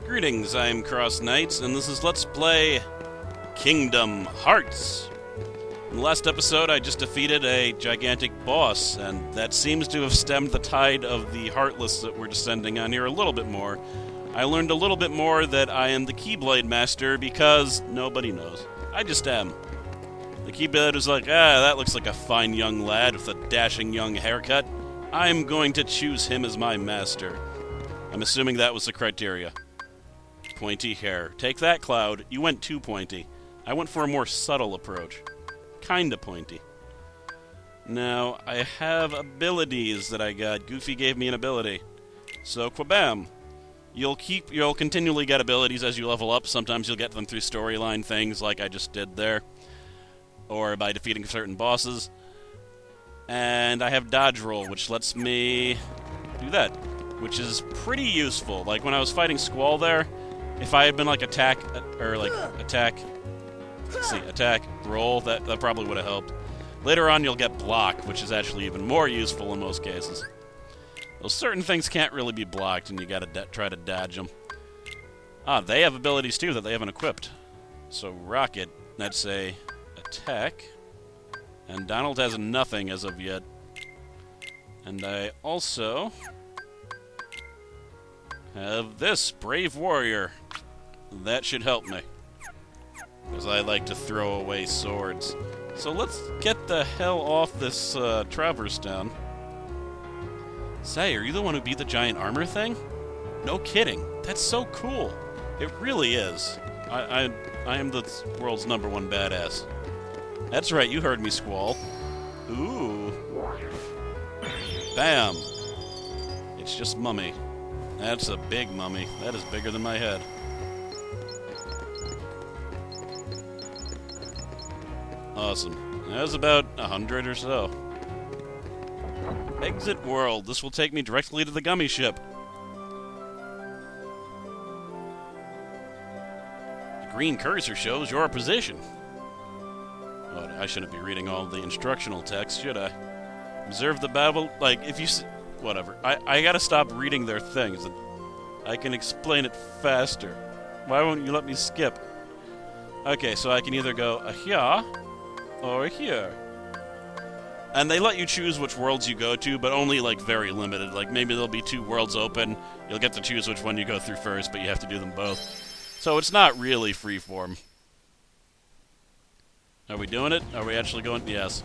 Greetings, I'm CrossKnights, and this is Let's Play Kingdom Hearts. In the last episode, I just defeated a gigantic boss, and that seems to have stemmed the tide of the Heartless that we're descending on here a little bit more. I learned a little bit more that I am the Keyblade Master because nobody knows. I just am. The Keyblade is like, that looks like a fine young lad with a dashing young haircut. I'm going to choose him as my master. I'm assuming that was the criteria. Pointy hair. Take that, Cloud. You went too pointy. I went for a more subtle approach. Kinda pointy. Now, I have abilities that I got. Goofy gave me an ability. So, kwabam. You'll continually get abilities as you level up. Sometimes you'll get them through storyline things like I just did there. Or by defeating certain bosses. And I have dodge roll, which lets me do that. Which is pretty useful. Like when I was fighting Squall there, if I had been like attack, roll, that probably would have helped. Later on you'll get block, which is actually even more useful in most cases. Well, certain things can't really be blocked, and you gotta try to dodge them. Ah, they have abilities too that they haven't equipped. So Rocket, that's a attack. And Donald has nothing as of yet. And I also have this, Brave Warrior. That should help me. Because I like to throw away swords. So let's get the hell off this traverse down. Say, are you the one who beat the giant armor thing? No kidding. That's so cool. It really is. I am the world's #1 badass. That's right, you heard me, Squall. Ooh. Bam. It's just Mummy. That's a big mummy. That is bigger than my head. Awesome. That was about 100 or so. Exit world. This will take me directly to the Gummy ship. The green cursor shows your position. Well, I shouldn't be reading all the instructional text, should I? Observe the battle. Like, if you... Whatever. I gotta stop reading their things. I can explain it faster. Why won't you let me skip? Okay, so I can either go here or here. And they let you choose which worlds you go to, but only, like, very limited. Like, maybe there'll be 2 worlds open. You'll get to choose which one you go through first, but you have to do them both. So it's not really freeform. Are we doing it? Are we actually going? Yes.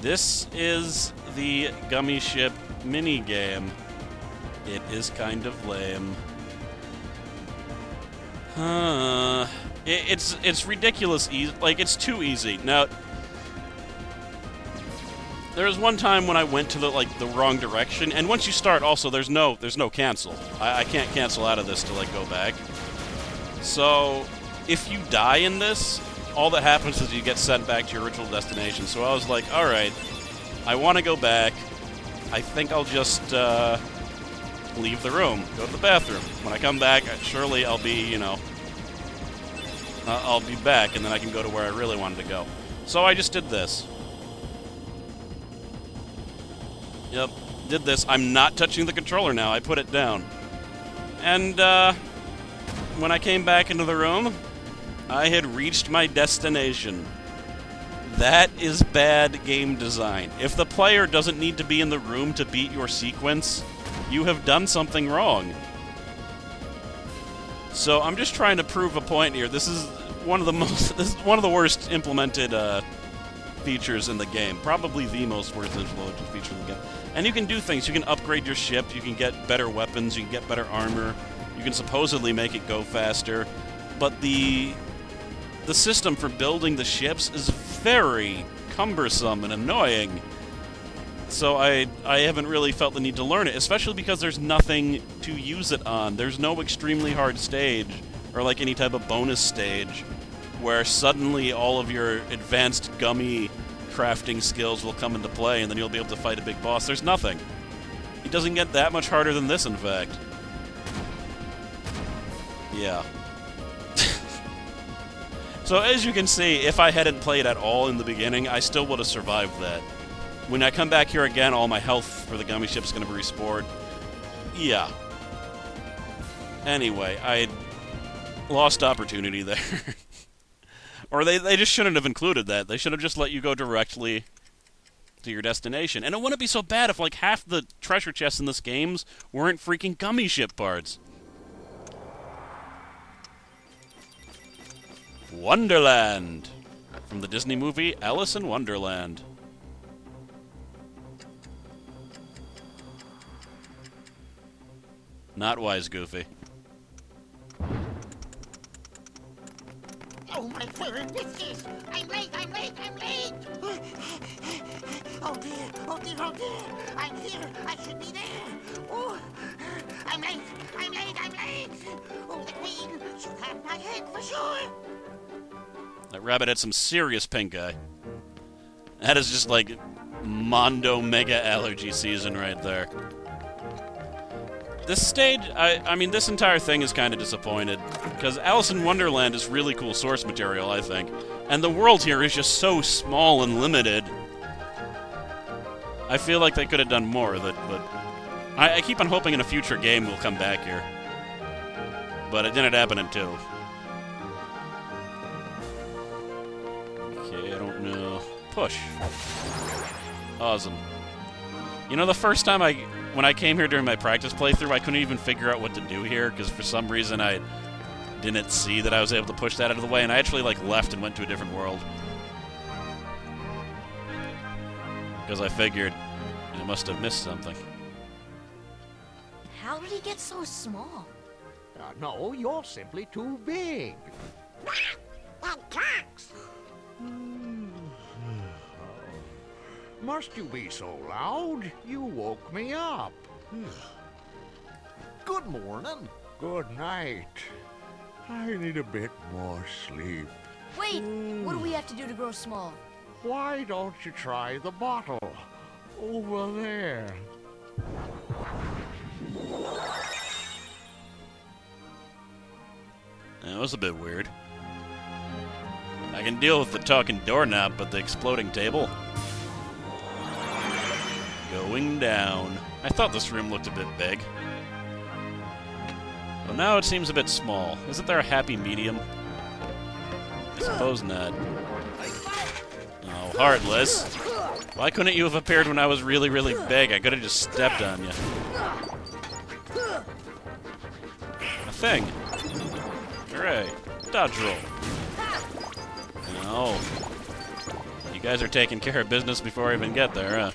This is the Gummy Ship minigame. It is kind of lame. It's ridiculous easy. Like, it's too easy. Now, there was one time when I went to the wrong direction, and once you start, also there's no cancel. I can't cancel out of this to go back. So, if you die in this, all that happens is you get sent back to your original destination. So I was like, alright, I want to go back. I think I'll just leave the room, go to the bathroom. When I come back, surely I'll be, I'll be back, and then I can go to where I really wanted to go. So I just did this. Yep, did this. I'm not touching the controller now. I put it down. And when I came back into the room, I had reached my destination. That is bad game design. If the player doesn't need to be in the room to beat your sequence, you have done something wrong. So I'm just trying to prove a point here. This is one of the worst implemented features in the game. Probably the most worst implemented feature in the game. And you can do things. You can upgrade your ship. You can get better weapons. You can get better armor. You can supposedly make it go faster. But the system for building the ships is very cumbersome and annoying. So I haven't really felt the need to learn it, especially because there's nothing to use it on. There's no extremely hard stage, or like any type of bonus stage, where suddenly all of your advanced Gummy crafting skills will come into play, and then you'll be able to fight a big boss. There's nothing. It doesn't get that much harder than this, in fact. Yeah. So as you can see, if I hadn't played at all in the beginning, I still would have survived that. When I come back here again, all my health for the Gummy ship's going to be restored. Yeah. Anyway, I lost opportunity there. Or they just shouldn't have included that. They should have just let you go directly to your destination. And it wouldn't be so bad if, like, half the treasure chests in this game weren't freaking Gummy ship parts. Wonderland! From the Disney movie Alice in Wonderland. Not wise, Goofy. Oh, my word, whiskers! I'm late, I'm late, I'm late! Oh, dear, oh, dear, oh, dear! I'm here, I should be there! Oh, I'm late, I'm late, I'm late! Oh, the queen, she'll have my head for sure! That rabbit had some serious pink eye. That is just like Mondo Mega Allergy season right there. This stage, I mean, this entire thing is kind of disappointed, because Alice in Wonderland is really cool source material, I think. And the world here is just so small and limited. I feel like they could have done more of it, but I keep on hoping in a future game we'll come back here. But it didn't happen in 2. Okay, I don't know. Push. Awesome. You know, the first time when I came here during my practice playthrough, I couldn't even figure out what to do here, because for some reason I didn't see that I was able to push that out of the way, and I actually, like, left and went to a different world. Because I figured I must have missed something. How did he get so small? No, you're simply too big. That cracks! Must you be so loud? You woke me up. Good morning. Good night. I need a bit more sleep. Wait, what do we have to do to grow small? Why don't you try the bottle? Over there. That was a bit weird. I can deal with the talking doorknob, but the exploding table? Going down. I thought this room looked a bit big. Well, now it seems a bit small. Isn't there a happy medium? I suppose not. Oh, Heartless. Why couldn't you have appeared when I was really, really big? I could have just stepped on you. A thing. Hooray. Dodge roll. No. You guys are taking care of business before I even get there, huh?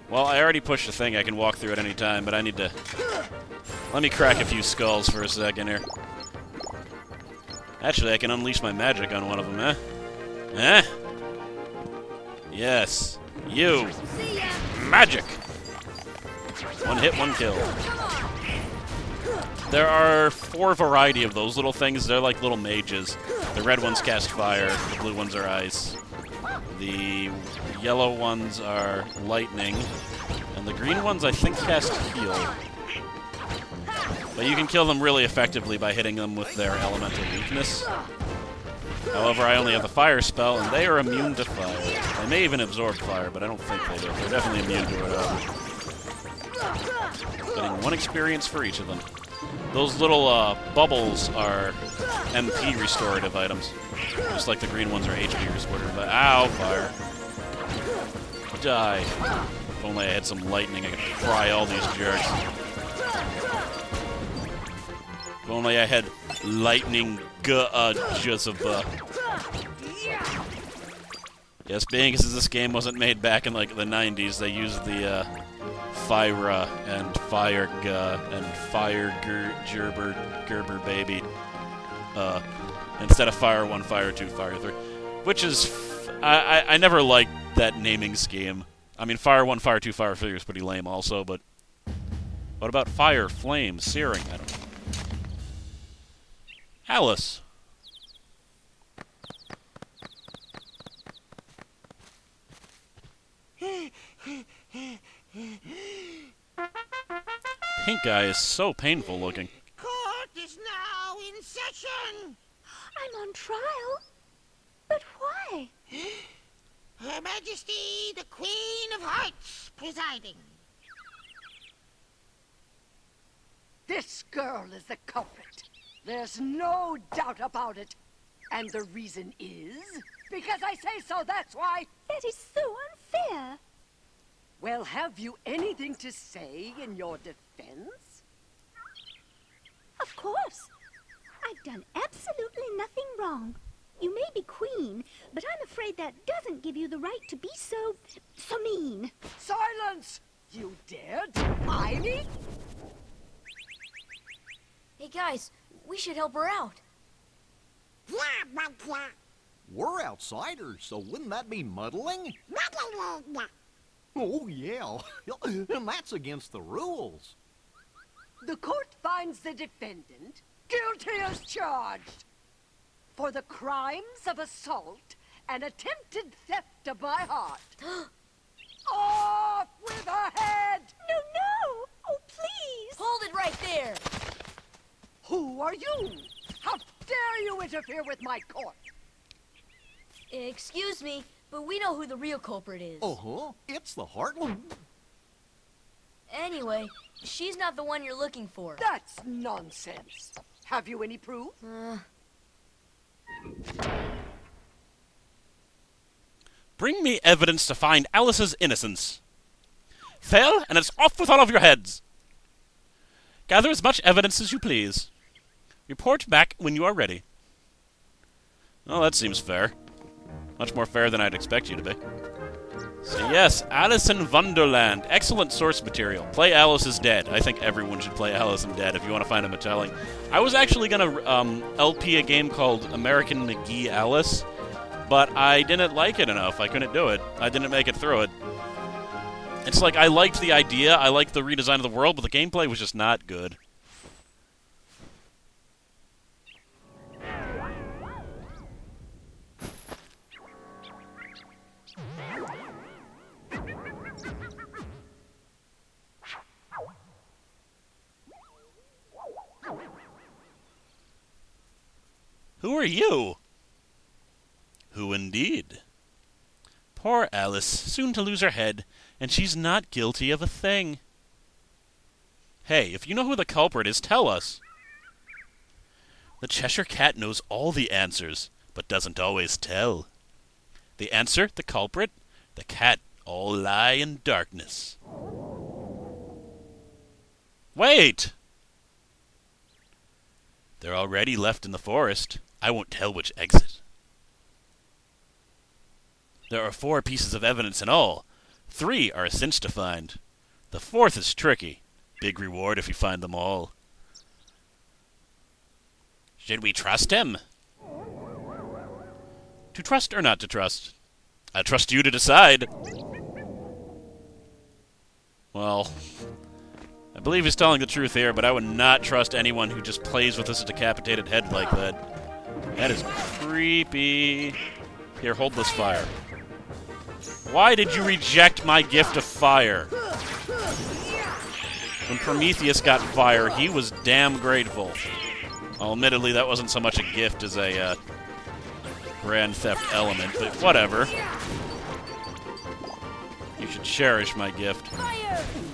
Well, I already pushed the thing. I can walk through at any time, but I need to... Let me crack a few skulls for a second here. Actually, I can unleash my magic on one of them, eh? Eh? Yes. You. Magic! One hit, one kill. There are 4 variety of those little things. They're like little mages. The red ones cast fire. The blue ones are ice. The yellow ones are lightning. And the green ones, I think, cast heal. But you can kill them really effectively by hitting them with their elemental weakness. However, I only have the fire spell, and they are immune to fire. They may even absorb fire, but I don't think they do. They're definitely immune to it. Getting 1 experience for each of them. Those little bubbles are MP restorative items. Just like the green ones are HP restorative. But ow, fire. Die. If only I had some lightning, I could fry all these jerks. If only I had lightning Jezebel. Yes, being as this game wasn't made back in like the 90s, they used the Fyra and Fire and Fire Gerber Baby instead of Fire 1, Fire 2, Fire 3, which is I never liked that naming scheme. I mean, Fire 1, Fire 2, Fire 3 was pretty lame also, but what about Fire, Flame, Searing? I don't know. Alice. Pink eye is so painful looking. Court is now in session! I'm on trial. But why? Her Majesty, the Queen of Hearts, presiding. This girl is the culprit. There's no doubt about it. And the reason is because I say so, that's why. That is so unfair. Well, have you anything to say in your defense? Of course. I've done absolutely nothing wrong. You may be queen, but I'm afraid that doesn't give you the right to be so mean. Silence! You dare defy me? Hey guys, we should help her out. Yeah, but We're outsiders, so wouldn't that be muddling? muddling. Oh, yeah. And that's against the rules. The court finds the defendant guilty as charged for the crimes of assault and attempted theft of my heart. Off with her head! No! Oh, please! Hold it right there! Who are you? How dare you interfere with my court? Excuse me, but we know who the real culprit is. Uh-huh. It's the Heartland. Anyway, she's not the one you're looking for. That's nonsense. Have you any proof? Bring me evidence to find Alice's innocence. Fail, and it's off with all of your heads. Gather as much evidence as you please. Report back when you are ready. Well, that seems fair. Much more fair than I'd expect you to be. So yes, Alice in Wonderland. Excellent source material. Play Alice is Dead. I think everyone should play Alice is Dead if you want to find a telling. I was actually going to LP a game called American McGee Alice, but I didn't like it enough. I couldn't do it. I didn't make it through it. It's like I liked the idea, I liked the redesign of the world, but the gameplay was just not good. Who are you? Who indeed? Poor Alice, soon to lose her head, and she's not guilty of a thing. Hey, if you know who the culprit is, tell us. The Cheshire Cat knows all the answers, but doesn't always tell. The answer, the culprit, the cat, all lie in darkness. Wait! They're already left in the forest. I won't tell which exit. There are 4 pieces of evidence in all. 3 are a cinch to find. The 4th is tricky. Big reward if you find them all. Should we trust him? To trust or not to trust? I trust you to decide. Well, I believe he's telling the truth here, but I would not trust anyone who just plays with us a decapitated head like that. That is creepy. Here, hold this fire. Why did you reject my gift of fire? When Prometheus got fire, he was damn grateful. Well, admittedly, that wasn't so much a gift as a Grand Theft element, but whatever. You should cherish my gift.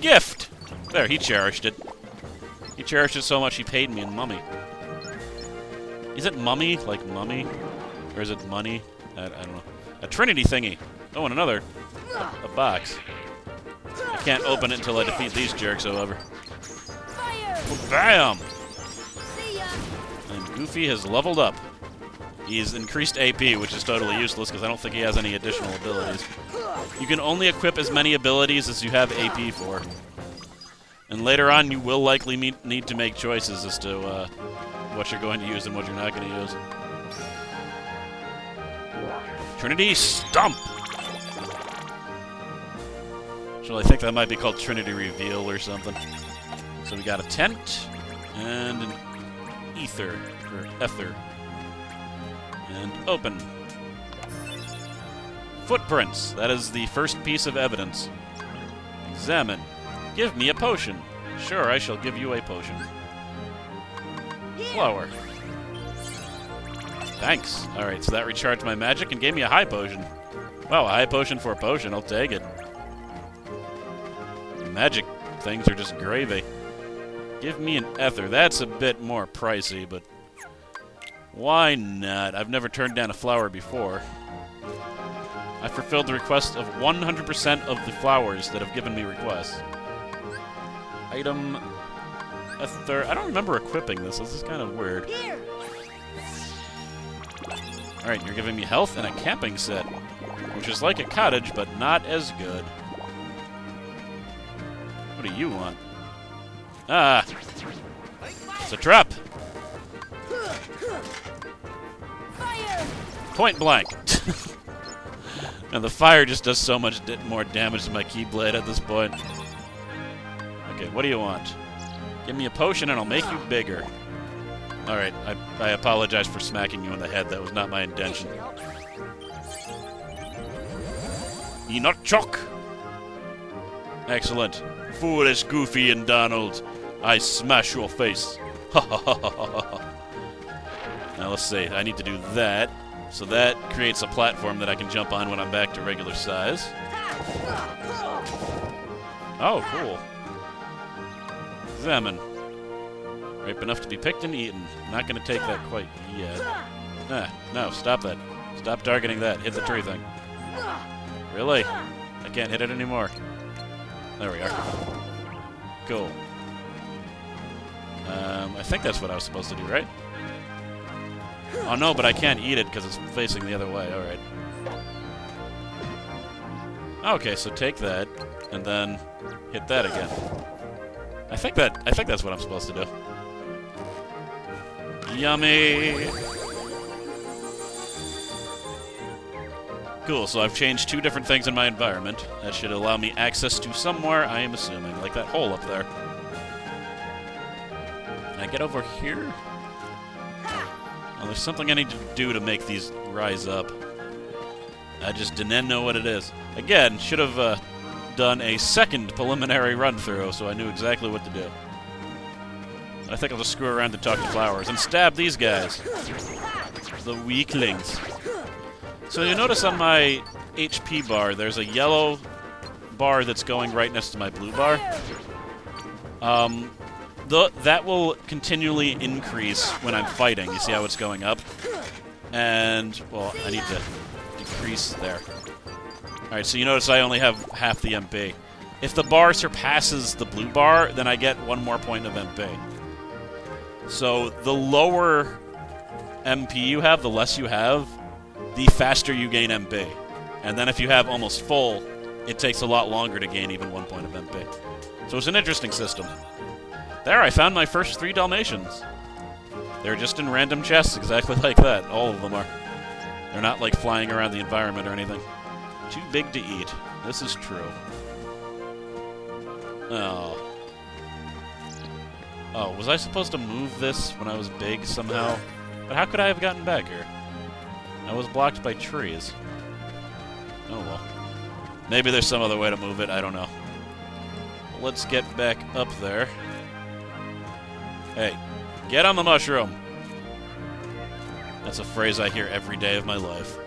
Gift! There, he cherished it. He cherished it so much he paid me in mummy. Is it mummy? Like mummy? Or is it money? I don't know. A Trinity thingy. Oh, and another. A box. I can't open it until I defeat these jerks, however. Oh, bam! And Goofy has leveled up. He's increased AP, which is totally useless because I don't think he has any additional abilities. You can only equip as many abilities as you have AP for. And later on, you will likely need to make choices as to what you're going to use and what you're not going to use. Trinity Stomp! So I think that might be called Trinity Reveal or something. So we got a tent and an ether, or ether. And open. Footprints. That is the first piece of evidence. Examine. Give me a potion. Sure, I shall give you a potion. Flower. Thanks. Alright, so that recharged my magic and gave me a high potion. Wow, a high potion for a potion. I'll take it. Magic things are just gravy. Give me an ether. That's a bit more pricey, but why not? I've never turned down a flower before. I fulfilled the request of 100% of the flowers that have given me requests. Item... ether... I don't remember equipping this. This is kind of weird. Here. Alright, you're giving me health and a camping set, which is like a cottage, but not as good. What do you want? Ah! It's a trap! Fire! Point blank! And the fire just does so much more damage to my Keyblade at this point. Okay, what do you want? Give me a potion and I'll make you bigger. Alright, I apologize for smacking you in the head. That was not my intention. Enoch Chock! Excellent. Foolish Goofy and Donald. I smash your face. Ha ha ha ha ha. Now let's see. I need to do that. So that creates a platform that I can jump on when I'm back to regular size. Oh, cool. Examine. Ripe enough to be picked and eaten. Not going to take that quite yet. Ah, no, stop that. Stop targeting that. Hit the tree thing. Really? I can't hit it anymore. There we are. Cool. I think that's what I was supposed to do, right? Oh no, but I can't eat it because it's facing the other way. Alright. Okay, so take that, and then hit that again. I think that's what I'm supposed to do. Yummy! Cool, so I've changed 2 different things in my environment. That should allow me access to somewhere, I am assuming. Like that hole up there. Can I get over here? Oh, there's something I need to do to make these rise up. I just didn't know what it is. Again, should have done a second preliminary run-through, so I knew exactly what to do. I think I'll just screw around and talk to flowers and stab these guys. The weaklings. So you notice on my HP bar, there's a yellow bar that's going right next to my blue bar. That will continually increase when I'm fighting. You see how it's going up? And, well, I need to decrease there. Alright, so you notice I only have half the MP. If the bar surpasses the blue bar, then I get 1 more point of MP. So the lower MP you have, the less you have, the faster you gain MP. And then if you have almost full, it takes a lot longer to gain even 1 point of MP. So it's an interesting system. There, I found my first 3 Dalmatians. They're just in random chests, exactly like that. All of them are. They're not, like, flying around the environment or anything. Too big to eat. This is true. Oh. Oh, was I supposed to move this when I was big somehow? But how could I have gotten back here? I was blocked by trees. Oh, well. Maybe there's some other way to move it. I don't know. Let's get back up there. Hey, get on the mushroom! That's a phrase I hear every day of my life.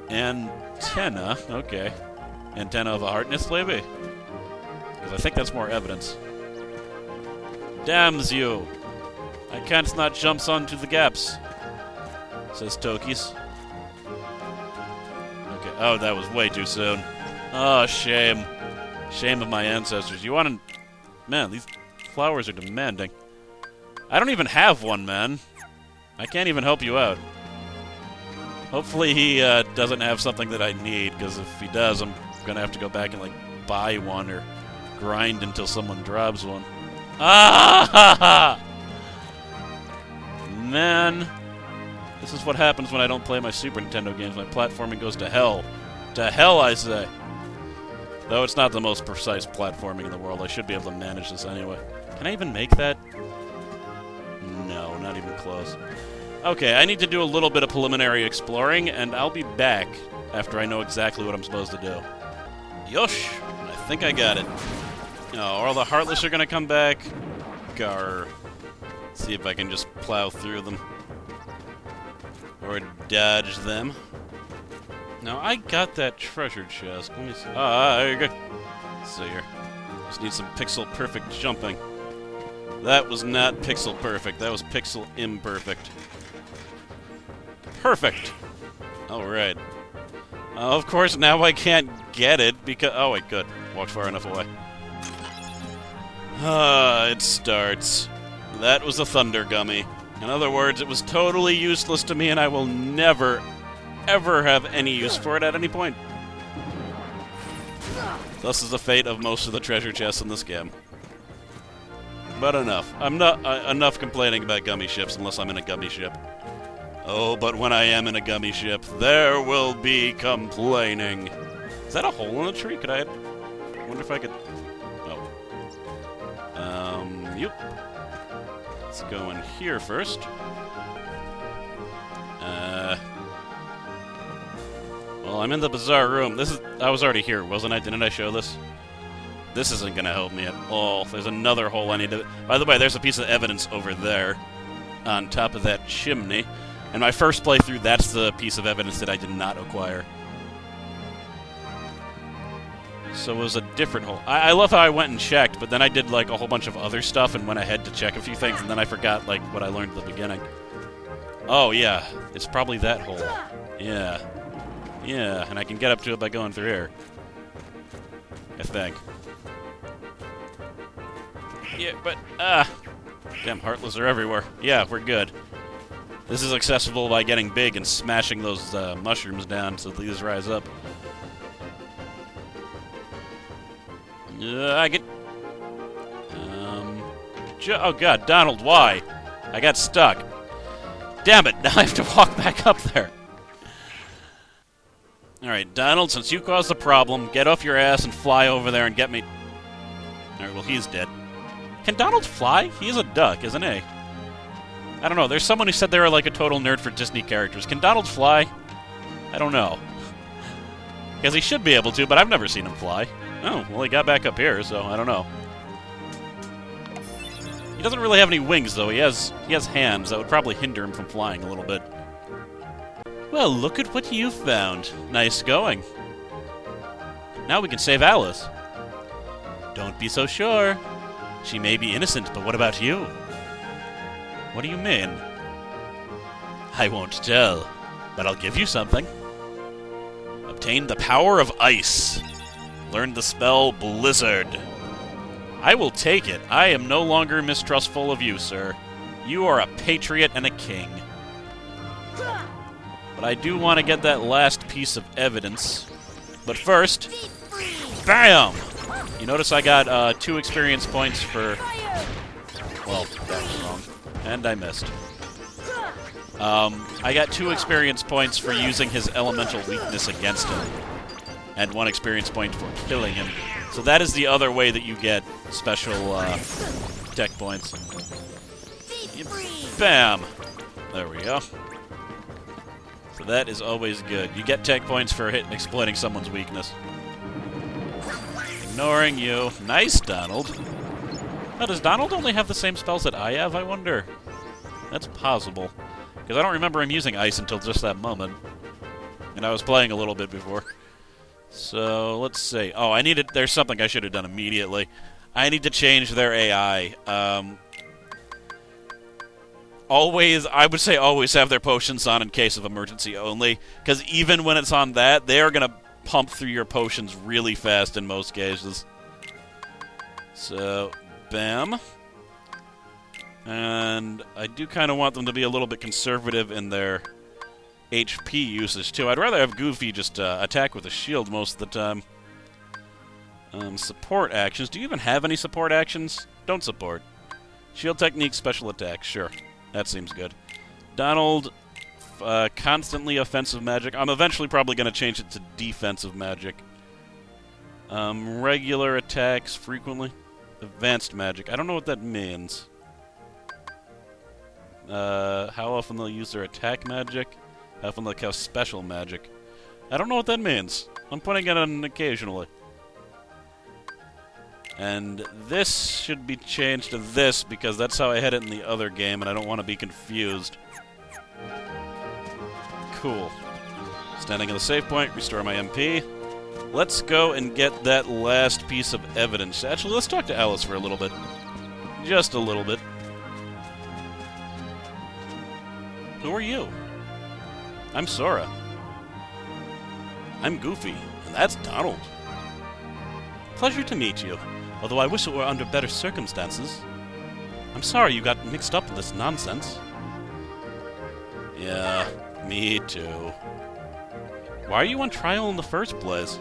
Antenna? Okay. Antenna of a hardness, maybe? Because I think that's more evidence. Damns you! I can't not jumps onto the gaps, says Tokis. Okay, oh, that was way too soon. Oh, shame. Shame of my ancestors. You want to... Man, these flowers are demanding. I don't even have one, man. I can't even help you out. Hopefully he doesn't have something that I need, because if he does, I'm going to have to go back and, like, buy one or grind until someone drops one. Ah! Man. This is what happens when I don't play my Super Nintendo games. My platforming goes to hell. To hell, I say. Though it's not the most precise platforming in the world. I should be able to manage this anyway. Can I even make that? No, not even close. Okay, I need to do a little bit of preliminary exploring, and I'll be back after I know exactly what I'm supposed to do. Yosh! I think I got it. Oh, all the Heartless are gonna come back. Gar. See if I can just plow through them. Or dodge them. Now, I got that treasure chest. Let me see. Ah, there you go. Let's see here. Just need some pixel-perfect jumping. That was not pixel-perfect. That was pixel-imperfect. Perfect! Alright. Of course, now I can't get it because... Oh, wait, good. Walked far enough away. It starts. That was a thunder gummy. In other words, it was totally useless to me, and I will never, ever have any use for it at any point. Thus is the fate of most of the treasure chests in this game. But enough. I'm not enough complaining about gummy ships unless I'm in a gummy ship. Oh, but when I am in a gummy ship, there will be complaining. Is that a hole in the tree? Could I... wonder if I could... Oh. Yep. Let's go in here first. Well, I'm in the bizarre room. I was already here, wasn't I? Didn't I show this? This isn't gonna help me at all. There's another hole I need to... By the way, there's a piece of evidence over there on top of that chimney. In my first playthrough, that's the piece of evidence that I did not acquire. So it was a different hole. I love how I went and checked, but then I did, like, a whole bunch of other stuff and went ahead to check a few things, and then I forgot, like, what I learned at the beginning. Oh, yeah. It's probably that hole. Yeah. Yeah, and I can get up to it by going through here. I think. Yeah, but, damn, Heartless are everywhere. Yeah, we're good. This is accessible by getting big and smashing those mushrooms down so these rise up. I get... oh god, Donald, why? I got stuck. Damn it, now I have to walk back up there. Alright, Donald, since you caused the problem, get off your ass and fly over there and get me... Alright, well, he's dead. Can Donald fly? He is a duck, isn't he? I don't know, there's someone who said they were like a total nerd for Disney characters. Can Donald fly? I don't know. Because he should be able to, but I've never seen him fly. Oh, well, he got back up here, so I don't know. He doesn't really have any wings, though. He has hands. That would probably hinder him from flying a little bit. Well, look at what you found. Nice going. Now we can save Alice. Don't be so sure. She may be innocent, but what about you? What do you mean? I won't tell, but I'll give you something. Obtain the power of ice. Learn the spell Blizzard. I will take it. I am no longer mistrustful of you, sir. You are a patriot and a king. But I do want to get that last piece of evidence. But first, BAM! You notice I got 2 experience points for... Well, that was wrong. And I missed. I got 2 experience points for using his elemental weakness against him. And 1 experience point for killing him. So that is the other way that you get special tech points. Bam! There we go. So that is always good. You get tech points for exploiting someone's weakness. Ignoring you. Nice, Donald. Now, does Donald only have the same spells that I have, I wonder? That's possible. Because I don't remember him using ice until just that moment. And I was playing a little bit before. So, let's see. Oh, there's something I should have done immediately. I need to change their AI. I would say always have their potions on in case of emergency only. Because even when it's on that, they are going to pump through your potions really fast in most cases. So, bam. And I do kind of want them to be a little bit conservative in their HP usage, too. I'd rather have Goofy just attack with a shield most of the time. Support actions. Do you even have any support actions? Don't support. Shield technique, special attack. Sure. That seems good. Donald, constantly offensive magic. I'm eventually probably going to change it to defensive magic. Regular attacks, frequently. Advanced magic. I don't know what that means. How often they'll use their attack magic. How often they'll cast special magic. I don't know what that means. I'm putting it on occasionally. And this should be changed to this because that's how I had it in the other game and I don't want to be confused. Cool. Standing at the save point, restore my MP. let's go and get that last piece of evidence. Actually, let's talk to Alice for a little bit. Just a little bit. Who are you? I'm Sora. I'm Goofy, and that's Donald. Pleasure to meet you, although I wish it were under better circumstances. I'm sorry you got mixed up in this nonsense. Yeah, me too. Why are you on trial in the first place?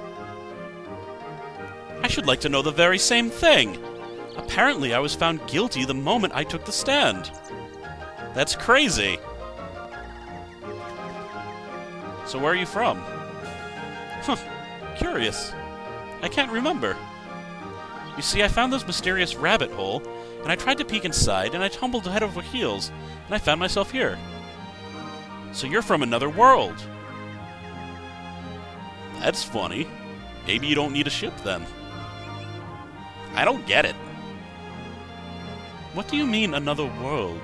I should like to know the very same thing. Apparently I was found guilty the moment I took the stand. That's crazy. So where are you from? Huh, curious. I can't remember. You see, I found this mysterious rabbit hole, and I tried to peek inside, and I tumbled head over heels, and I found myself here. So you're from another world. That's funny. Maybe you don't need a ship, then. I don't get it. What do you mean, another world?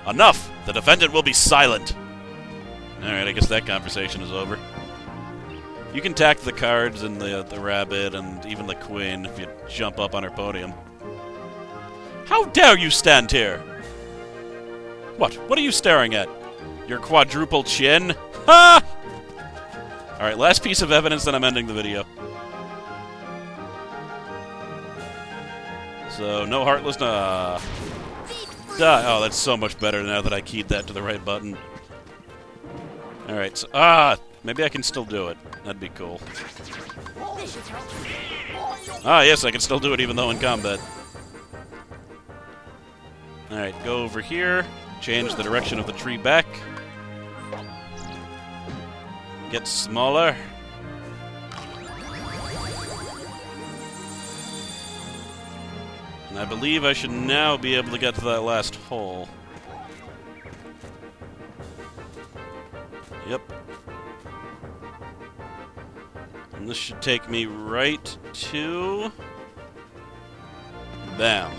Enough! The defendant will be silent! Alright, I guess that conversation is over. You can tack the cards and the rabbit and even the queen if you jump up on her podium. How dare you stand here? What? What are you staring at? Your quadruple chin? Ha! Alright, last piece of evidence, then I'm ending the video. So, no heartless, die. Oh, that's so much better now that I keyed that to the right button. Alright, so, maybe I can still do it. That'd be cool. Yes, I can still do it even though in combat. Alright, go over here. Change the direction of the tree back. Get smaller. And I believe I should now be able to get to that last hole. Yep. And this should take me right to... Bam.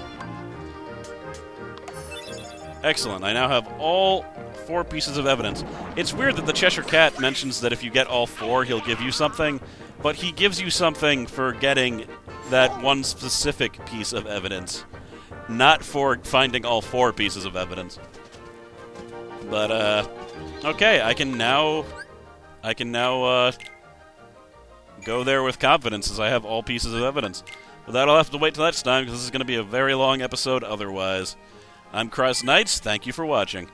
Excellent. I now have all 4 pieces of evidence. It's weird that the Cheshire Cat mentions that if you get all 4, he'll give you something, but he gives you something for getting that one specific piece of evidence, not for finding all 4 pieces of evidence. But, okay, I can now go there with confidence as I have all pieces of evidence. But that'll have to wait till next time, because this is going to be a very long episode otherwise. I'm CrossKnights, thank you for watching.